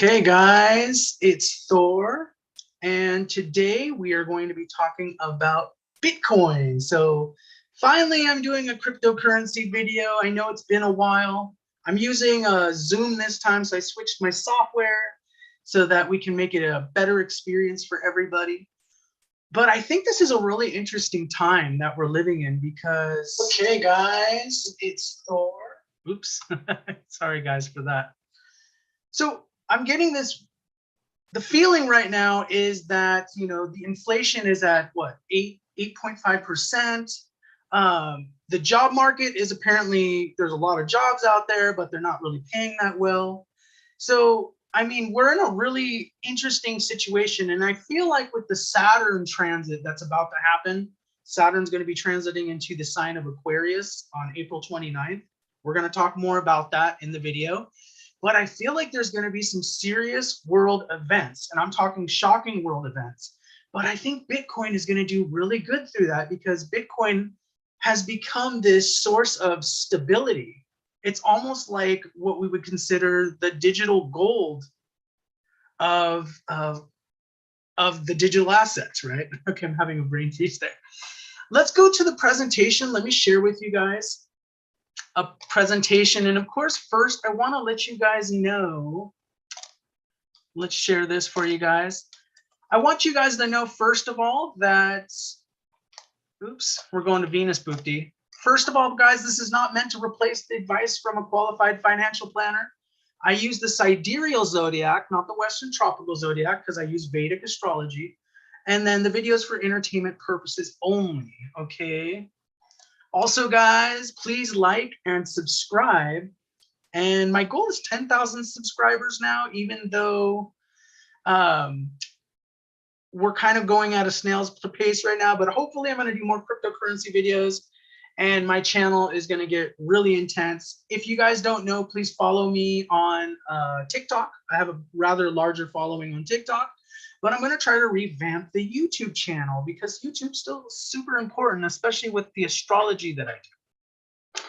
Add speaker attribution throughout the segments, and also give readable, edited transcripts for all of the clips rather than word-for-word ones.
Speaker 1: Okay, guys, it's Thor, and today we are going to be talking about Bitcoin. So finally, I'm doing a cryptocurrency video. I know it's been a while. I'm using Zoom this time, so I switched my software so that we can make it a better experience for everybody. But I think this is a really interesting time that we're living in because, okay, guys, it's Thor. Oops, sorry, guys, for that. So I'm getting the feeling right now is that, the inflation is at what, 8.5%. The job market is apparently, there's a lot of jobs out there, but they're not really paying that well. So, I mean, we're in a really interesting situation. And I feel like with the Saturn transit that's about to happen, Saturn's going to be transiting into the sign of Aquarius on April 29th. We're going to talk more about that in the video. But I feel like there's going to be some serious world events, and I'm talking shocking world events. But I think Bitcoin is going to do really good through that because Bitcoin has become this source of stability. It's almost like what we would consider the digital gold of the digital assets, right? Okay, I'm having a brain freeze there. Let's go to the presentation. Let me share with you guys a presentation. And of course, first, I want to let you guys know, let's share this for you guys. I want you guys to know, first of all, that, oops, we're going to Venus Bhukti. First of all, guys, this is not meant to replace the advice from a qualified financial planner. I use the sidereal zodiac, not the Western tropical zodiac, because I use Vedic astrology. And then the videos for entertainment purposes only, okay? Also, guys, please like and subscribe. And my goal is 10,000 subscribers now, even though we're kind of going at a snail's pace right now. But hopefully I'm going to do more cryptocurrency videos, and my channel is going to get really intense. If you guys don't know, please follow me on TikTok. I have a rather larger following on TikTok. But I'm going to try to revamp the YouTube channel because YouTube's still super important, especially with the astrology that I do.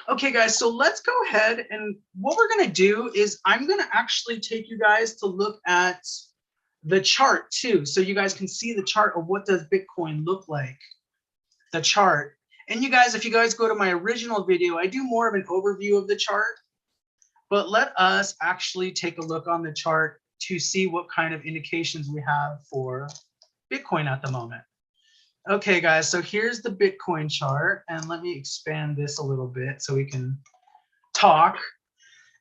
Speaker 1: Okay, guys, so let's go ahead, and what we're going to do is I'm going to actually take you guys to look at the chart too, so you guys can see the chart of what does Bitcoin look like, the chart. And you guys, if you guys go to my original video, I do more of an overview of the chart, but let us actually take a look on the chart to see what kind of indications we have for Bitcoin at the moment. Okay, guys, so here's the Bitcoin chart, and let me expand this a little bit so we can talk.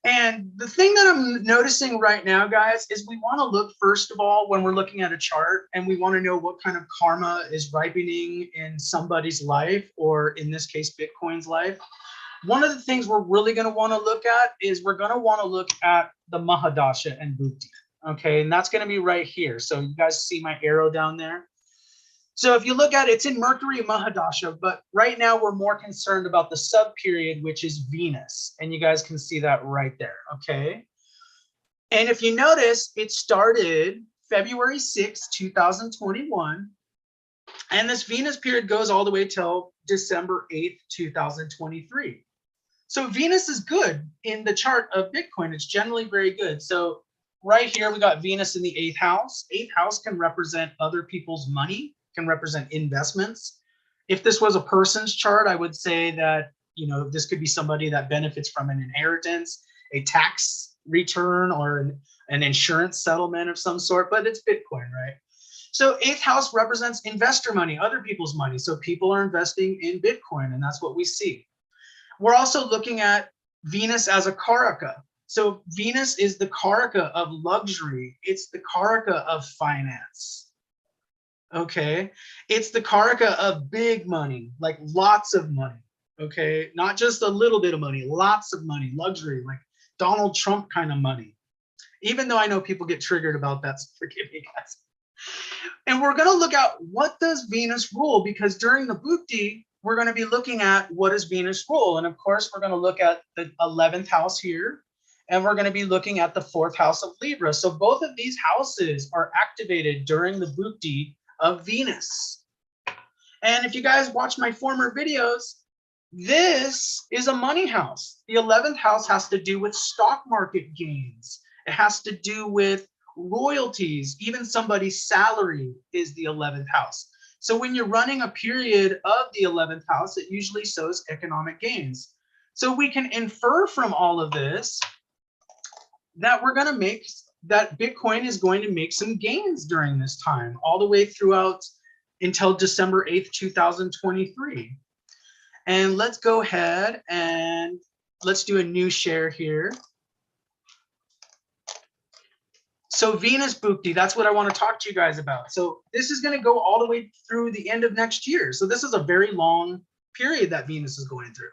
Speaker 1: And the thing that I'm noticing right now, guys, is we want to look, first of all, when we're looking at a chart, and we want to know what kind of karma is ripening in somebody's life, or in this case, Bitcoin's life. One of the things we're really going to want to look at is we're going to want to look at the Mahadasha and Bhukti. Okay, and that's going to be right here. So you guys see my arrow down there. So if you look at it, it's in Mercury Mahadasha, but right now we're more concerned about the sub period, which is Venus. And you guys can see that right there. Okay. And if you notice, it started February 6, 2021. And this Venus period goes all the way till December 8th, 2023. So Venus is good in the chart of Bitcoin. It's generally very good. So right here, we got Venus in the 8th house. 8th house can represent other people's money, can represent investments. If this was a person's chart, I would say that, this could be somebody that benefits from an inheritance, a tax return, or an insurance settlement of some sort, but it's Bitcoin, right? So 8th house represents investor money, other people's money. So people are investing in Bitcoin, and that's what we see. We're also looking at Venus as a Karaka. So Venus is the Karaka of luxury. It's the Karaka of finance. Okay. It's the Karaka of big money, like lots of money. Okay. Not just a little bit of money, lots of money, luxury, like Donald Trump kind of money. Even though I know people get triggered about that, so forgive me, guys. And we're going to look at what does Venus rule, because during the Bhukti, we're going to be looking at what does Venus rule. And of course, we're going to look at the 11th house here, and we're going to be looking at the 4th house of Libra. So both of these houses are activated during the Bhukti of Venus. And if you guys watch my former videos, this is a money house. The 11th house has to do with stock market gains. It has to do with royalties. Even somebody's salary is the 11th house. So when you're running a period of the 11th house, it usually shows economic gains. So we can infer from all of this that we're going to make that Bitcoin is going to make some gains during this time, all the way throughout until December 8th, 2023. And let's go ahead and let's do a new share here. So Venus Bhukti, that's what I want to talk to you guys about. So this is going to go all the way through the end of next year. So this is a very long period that Venus is going through.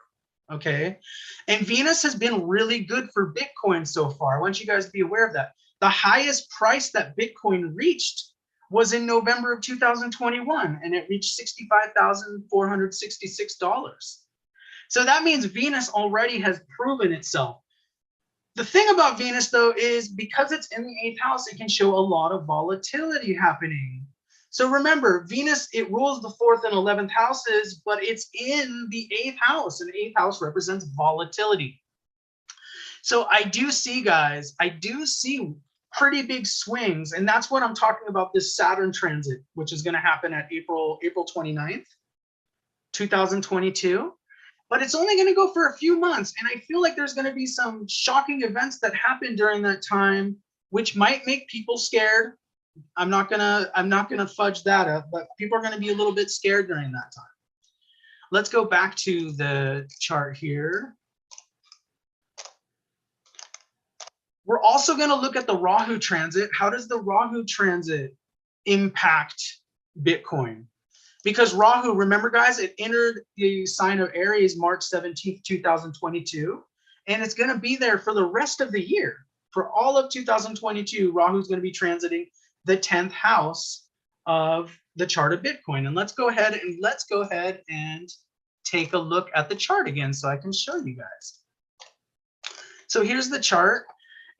Speaker 1: Okay. And Venus has been really good for Bitcoin so far. I want you guys to be aware of that. The highest price that Bitcoin reached was in November of 2021, and it reached $65,466. So that means Venus already has proven itself. The thing about Venus, though, is because it's in the 8th house, it can show a lot of volatility happening. So remember, Venus, it rules the 4th and 11th houses, but it's in the 8th house, and the 8th house represents volatility. So I do see, guys, I do see pretty big swings, and that's what I'm talking about, this Saturn transit, which is going to happen at April 29th, 2022. But it's only going to go for a few months, and I feel like there's going to be some shocking events that happen during that time, which might make people scared. I'm not gonna fudge that up, but people are going to be a little bit scared during that time. Let's go back to the chart here. We're also going to look at the Rahu transit. How does the Rahu transit impact Bitcoin? Because Rahu, remember guys, it entered the sign of Aries March 17th, 2022, and it's going to be there for the rest of the year. For all of 2022, Rahu is going to be transiting the 10th house of the chart of Bitcoin. And let's go ahead and take a look at the chart again so I can show you guys. So here's the chart.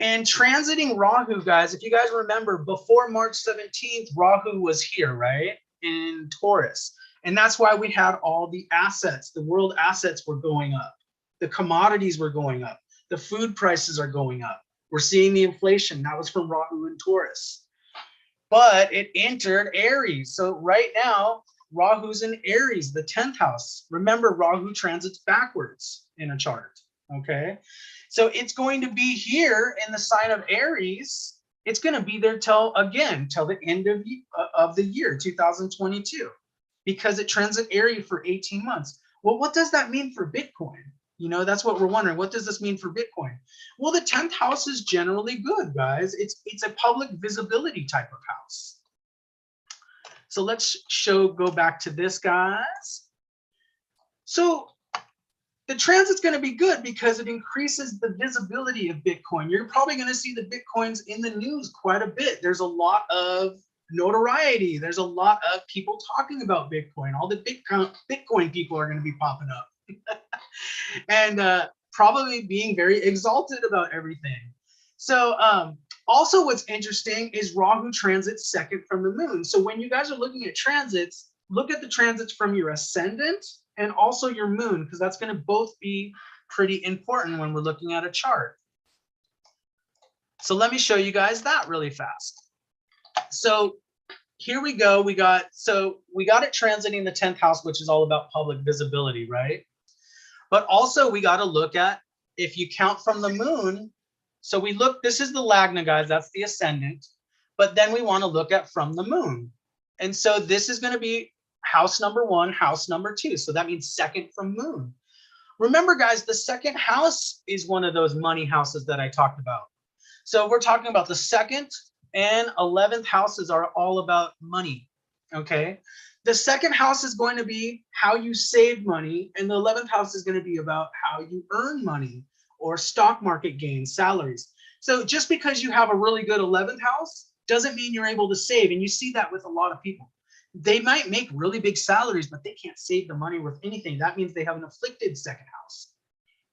Speaker 1: And transiting Rahu, guys, if you guys remember, before March 17th, Rahu was here, right? In Taurus. And that's why we had all the assets. The world assets were going up. The commodities were going up. The food prices are going up. We're seeing the inflation. That was from Rahu and Taurus. But it entered Aries. So right now, Rahu's in Aries, the 10th house. Remember, Rahu transits backwards in a chart. Okay. So it's going to be here in the sign of Aries. It's going to be there till the end of the year, 2022, because it transits Aries for 18 months. Well, what does that mean for Bitcoin? You know, that's what we're wondering. What does this mean for Bitcoin? Well, the 10th house is generally good, guys. It's a public visibility type of house. So let's go back to this, guys. So the transit's going to be good because it increases the visibility of Bitcoin. You're probably going to see the Bitcoins in the news quite a bit. There's a lot of notoriety. There's a lot of people talking about Bitcoin. All the Bitcoin people are going to be popping up and probably being very exalted about everything. So also what's interesting is Rahu transits second from the moon. So when you guys are looking at transits, look at the transits from your ascendant and also your moon, because that's going to both be pretty important when we're looking at a chart. So let me show you guys that really fast. So here we go. We got it transiting the 10th house, which is all about public visibility, right? But also we got to look at, if you count from the moon, so we look, this is the Lagna, guys, that's the ascendant, but then we want to look at from the moon. And so this is going to be house number 1, house number 2. So that means second from moon. Remember, guys, the second house is one of those money houses that I talked about. So we're talking about the 2nd and 11th houses are all about money. Okay. The 2nd house is going to be how you save money, and the 11th house is going to be about how you earn money or stock market gains, salaries. So just because you have a really good 11th house doesn't mean you're able to save. And you see that with a lot of people. They might make really big salaries, but they can't save the money worth anything. That means they have an afflicted 2nd house.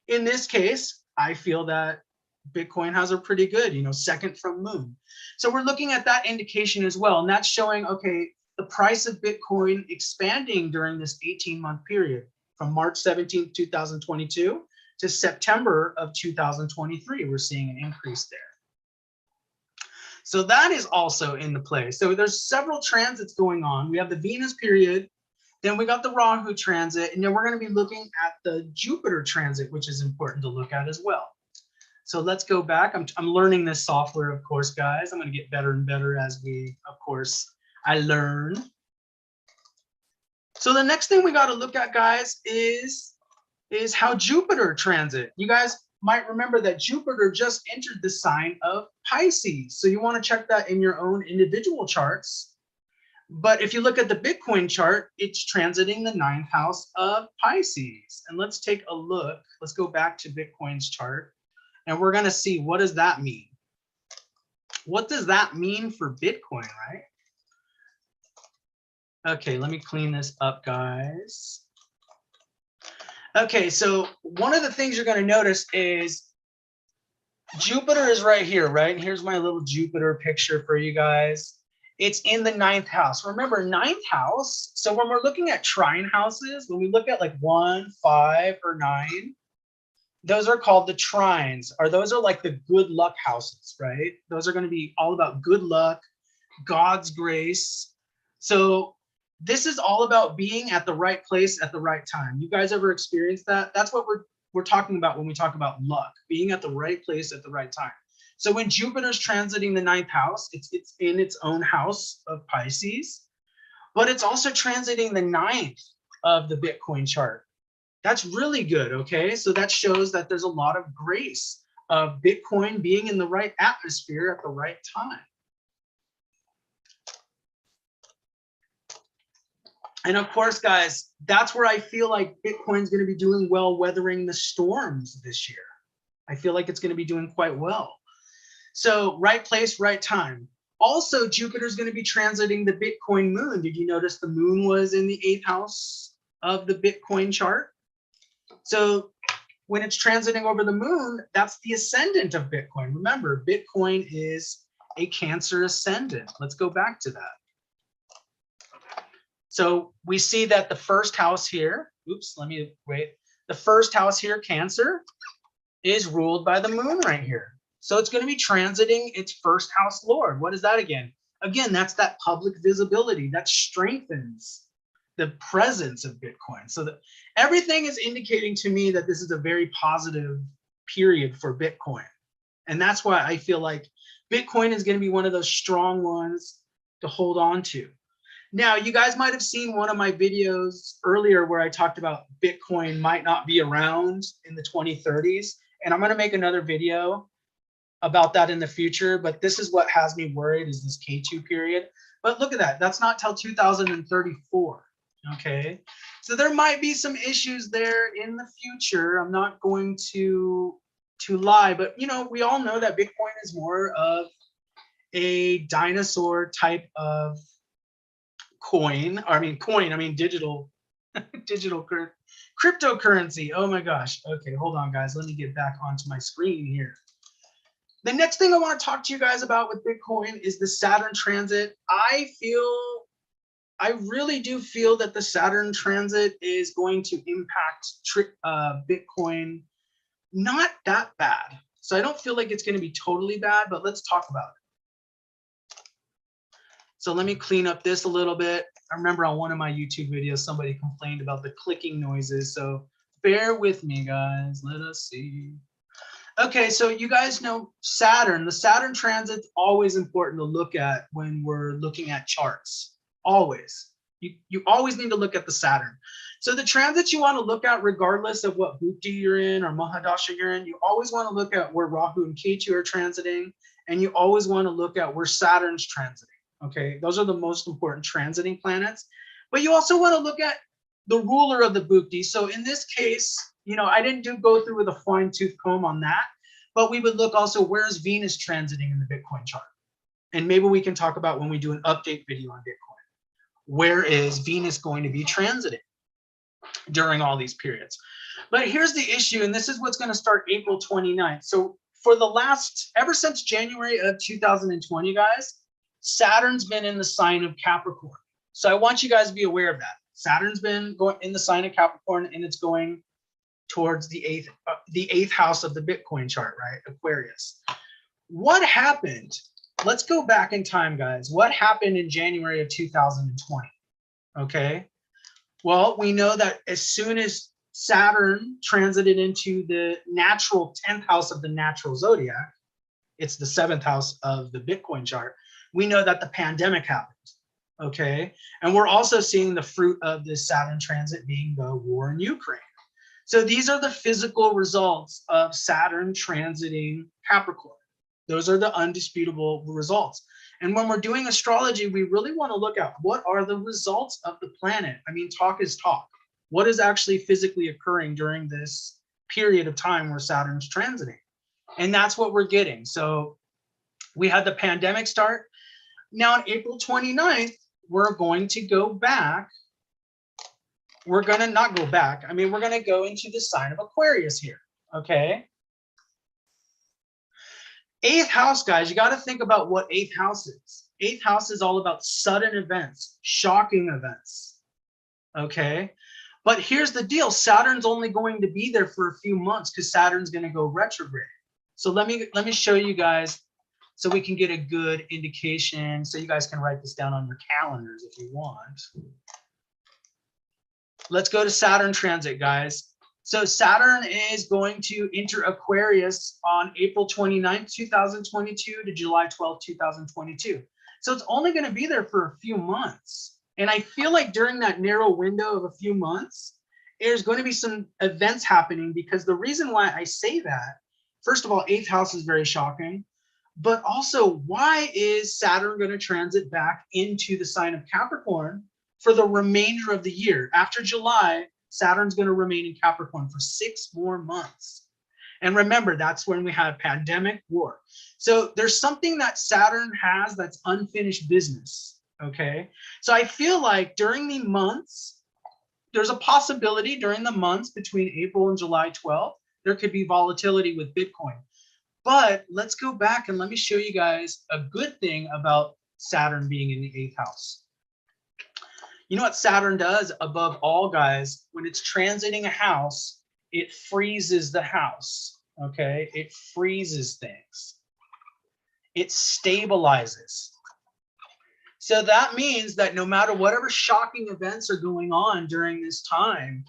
Speaker 1: In this case, I feel that Bitcoin has a pretty good, 2nd from moon. So we're looking at that indication as well. And that's showing, okay, the price of Bitcoin expanding during this 18-month period from March 17th, 2022 to September of 2023. We're seeing an increase there. So that is also into play. So there's several transits going on. We have the Venus period, then we got the Rahu transit, and then we're going to be looking at the Jupiter transit, which is important to look at as well. So let's go back. I'm learning this software, of course, guys. I'm going to get better and better as I learn. So the next thing we got to look at, guys, is how Jupiter transit. You guys might remember that Jupiter just entered the sign of Pisces. So you want to check that in your own individual charts. But if you look at the Bitcoin chart, it's transiting the 9th house of Pisces. And let's take a look. Let's go back to Bitcoin's chart. And we're going to see, what does that mean? What does that mean for Bitcoin, right? Okay, let me clean this up, guys. Okay, so one of the things you're going to notice is Jupiter is right here, right? Here's my little Jupiter picture for you guys. It's in the 9th house. Remember, 9th house. So when we're looking at trine houses, when we look at like 1, 5, or 9, those are called the trines, or those are like the good luck houses, right? Those are going to be all about good luck, God's grace. So this is all about being at the right place at the right time. You guys ever experienced that? That's what we're talking about when we talk about luck, being at the right place at the right time. So when Jupiter's transiting the 9th house, it's in its own house of Pisces, but it's also transiting the 9th of the Bitcoin chart. That's really good, okay? So that shows that there's a lot of grace of Bitcoin being in the right atmosphere at the right time. And of course, guys, that's where I feel like Bitcoin's going to be doing well, weathering the storms this year. I feel like it's going to be doing quite well. So right place, right time. Also, Jupiter's going to be transiting the Bitcoin moon. Did you notice the moon was in the 8th house of the Bitcoin chart? So when it's transiting over the moon, that's the ascendant of Bitcoin. Remember, Bitcoin is a Cancer ascendant. Let's go back to that. So we see that the first house here, the first house here, Cancer, is ruled by the moon right here. So it's going to be transiting its first house lord. What is that again? Again, that's that public visibility that strengthens the presence of Bitcoin. So that everything is indicating to me that this is a very positive period for Bitcoin. And that's why I feel like Bitcoin is going to be one of those strong ones to hold on to. Now, you guys might have seen one of my videos earlier where I talked about Bitcoin might not be around in the 2030s. And I'm going to make another video about that in the future. But this is what has me worried, is this K2 period. But look at that. That's not till 2034. Okay. So there might be some issues there in the future. I'm not going to lie. But, you know, we all know that Bitcoin is more of a dinosaur type of digital cryptocurrency. Oh my gosh. Okay, hold on, guys. Let me get back onto my screen here. The next thing I want to talk to you guys about with Bitcoin is the Saturn transit. I really do feel that the Saturn transit is going to impact Bitcoin not that bad. So I don't feel like it's going to be totally bad, but let's talk about it. So let me clean up this a little bit. I remember on one of my YouTube videos, somebody complained about the clicking noises. So bear with me, guys. Let us see. Okay, so you guys know Saturn. The Saturn transit's always important to look at when we're looking at charts. Always. You always need to look at the Saturn. So the transits you want to look at, regardless of what Bhukti you're in or Mahadasha you're in, you always want to look at where Rahu and Ketu are transiting, and you always want to look at where Saturn's transiting. Okay, those are the most important transiting planets. But you also want to look at the ruler of the Bhukti. So in this case, you know, I didn't go through with a fine-tooth comb on that, but we would look also, where's Venus transiting in the Bitcoin chart? And maybe we can talk about when we do an update video on Bitcoin. Where is Venus going to be transiting during all these periods? But here's the issue, and this is what's going to start April 29th. So for ever since January of 2020, guys, Saturn's been in the sign of Capricorn. So I want you guys to be aware of that. Saturn's been going in the sign of Capricorn, and it's going towards the eighth house of the Bitcoin chart, right? Aquarius. What happened let's go back in time, guys. What happened in January of 2020? Okay. Well, we know that as soon as Saturn transited into the natural 10th house of the natural zodiac, it's the 7th house of the Bitcoin chart, we know that the pandemic happened. Okay. And we're also seeing the fruit of this Saturn transit being the war in Ukraine. So these are the physical results of Saturn transiting Capricorn. Those are the undisputable results. And when we're doing astrology, we really want to look at what are the results of the planet. I mean, talk is talk. What is actually physically occurring during this period of time where Saturn's transiting? And that's what we're getting. So we had the pandemic start. Now on April 29th, we're going to go back. We're going to not go back. I mean, we're going to go into the sign of Aquarius here. Okay. 8th house, guys, you got to think about what 8th house is. 8th house is all about sudden events, shocking events. Okay. But here's the deal. Saturn's only going to be there for a few months because Saturn's going to go retrograde. So let me show you guys so we can get a good indication. So you guys can write this down on your calendars if you want. Let's go to Saturn transit, guys. So Saturn is going to enter Aquarius on April 29th, 2022 to July 12th, 2022. So it's only going to be there for a few months. And I feel like during that narrow window of a few months, there's going to be some events happening, because the reason why I say that, first of all, 8th house is very shocking, but also why is Saturn going to transit back into the sign of Capricorn for the remainder of the year? After July, Saturn's going to remain in Capricorn for 6 more months. And remember, that's when we had pandemic, war. So there's something that Saturn has that's unfinished business. Okay. So I feel like during the months, there's a possibility during the months between April and July 12th, there could be volatility with Bitcoin. But let's go back and let me show you guys a good thing about Saturn being in the 8th house. You know what Saturn does above all, guys? When it's transiting a house, it freezes the house. Okay. It freezes things. It stabilizes. So that means that no matter whatever shocking events are going on during this time,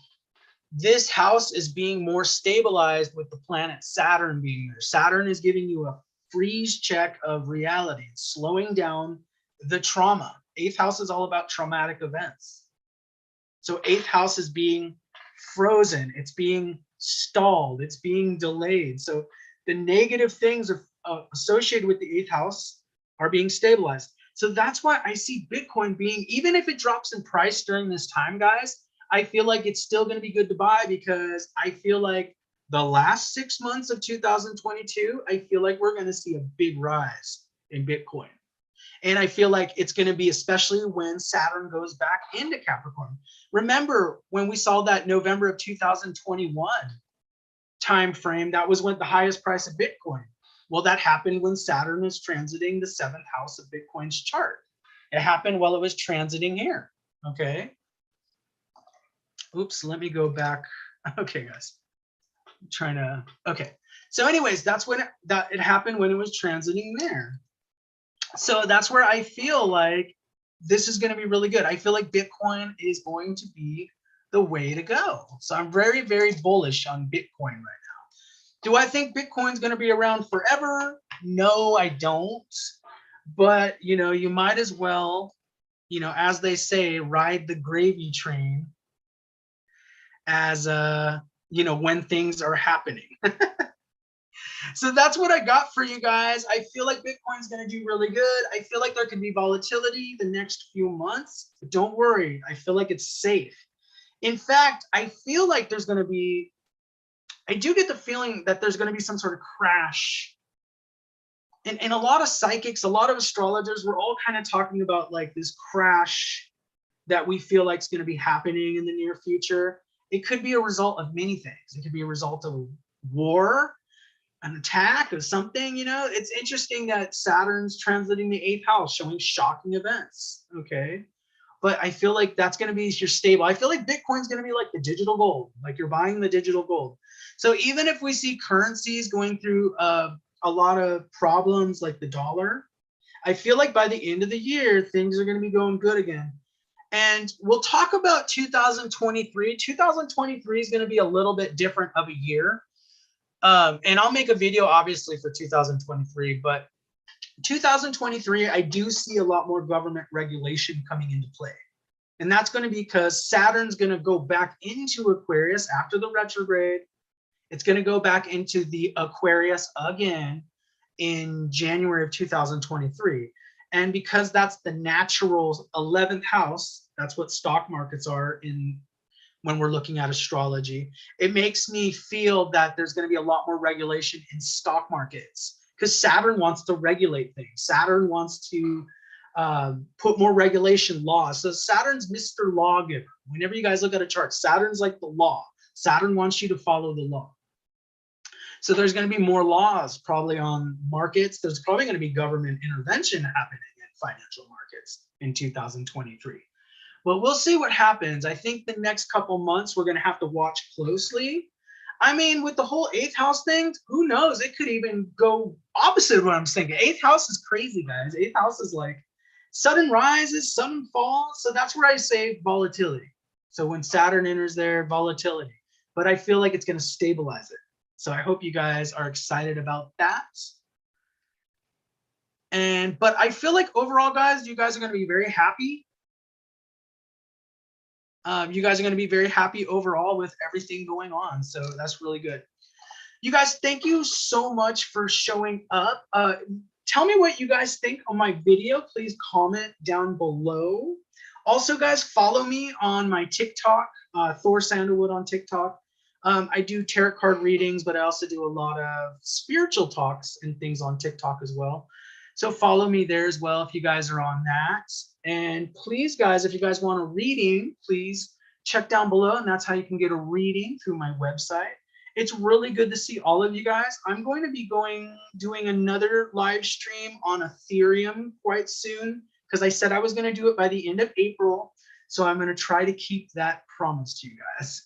Speaker 1: this house is being more stabilized with the planet Saturn being there. Saturn is giving you a freeze check of reality. It's slowing down the trauma. 8th house is all about traumatic events. So 8th house is being frozen. It's being stalled. It's being delayed. So the negative things associated with the 8th house are being stabilized. So that's why I see Bitcoin being, even if it drops in price during this time, guys, I feel like it's still going to be good to buy, because I feel like the last 6 months of 2022, I feel like we're going to see a big rise in Bitcoin. And I feel like it's going to be, especially when Saturn goes back into Capricorn. Remember when we saw that November of 2021 time frame, that was when the highest price of Bitcoin. Well, that happened when Saturn was transiting the 7th house of Bitcoin's chart. It happened while it was transiting here. Okay. Oops, let me go back. Okay, guys. I'm trying to, okay. So anyways, that's when it happened, when it was transiting there. So that's where I feel like this is going to be really good. I feel like Bitcoin is going to be the way to go. So I'm very, very bullish on Bitcoin right now. Do I think Bitcoin's going to be around forever? No, I don't. But, you know, you might as well, you know, as they say, ride the gravy train as, you know, when things are happening. So that's what I got for you guys. I feel like Bitcoin's going to do really good. I feel like there could be volatility the next few months, but don't worry. I feel like it's safe. In fact, I feel like there's going to be, I do get the feeling that there's going to be some sort of crash. And a lot of psychics, a lot of astrologers, we're all kind of talking about like this crash that we feel like is going to be happening in the near future. It could be a result of many things. It could be a result of war, an attack or something. You know, it's interesting that Saturn's transiting the 8th house, showing shocking events. Okay. But I feel like that's going to be your stable. I feel like Bitcoin's going to be like the digital gold, like you're buying the digital gold. So even if we see currencies going through a lot of problems like the dollar, I feel like by the end of the year, things are going to be going good again. And we'll talk about 2023. 2023 is going to be a little bit different of a year. And I'll make a video obviously for 2023, but 2023, I do see a lot more government regulation coming into play. And that's going to be because Saturn's going to go back into Aquarius after the retrograde. It's going to go back into the Aquarius again in January of 2023. And because that's the natural 11th house, that's what stock markets are in when we're looking at astrology, it makes me feel that there's going to be a lot more regulation in stock markets because Saturn wants to regulate things. Saturn wants to put more regulation laws. So Saturn's Mr. Lawgiver. Whenever you guys look at a chart, Saturn's like the law. Saturn wants you to follow the law. So there's going to be more laws probably on markets. There's probably going to be government intervention happening in financial markets in 2023. Well, we'll see what happens. I think the next couple months we're going to have to watch closely. I mean, with the whole 8th house thing, who knows? It could even go opposite of what I'm thinking. 8th house is crazy, guys. 8th house is like sudden rises, sudden falls. So that's where I say volatility. So when Saturn enters there, volatility. But I feel like it's going to stabilize it. So I hope you guys are excited about that. But I feel like overall, guys, you guys are going to be very happy. You guys are going to be very happy overall with everything going on. So that's really good. You guys, thank you so much for showing up. Tell me what you guys think on my video. Please comment down below. Also, guys, follow me on my TikTok, Thor Sandalwood on TikTok. I do tarot card readings, but I also do a lot of spiritual talks and things on TikTok as well. So follow me there as well if you guys are on that. And please, guys, if you guys want a reading, please check down below, and that's how you can get a reading through my website. It's really good to see all of you guys. I'm going to be doing another live stream on Ethereum quite soon because I said I was going to do it by the end of April. So I'm going to try to keep that promise to you guys.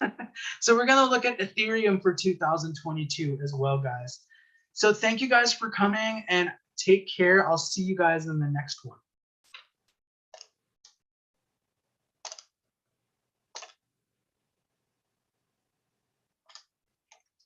Speaker 1: So we're going to look at Ethereum for 2022 as well, guys. So thank you guys for coming and take care. I'll see you guys in the next one.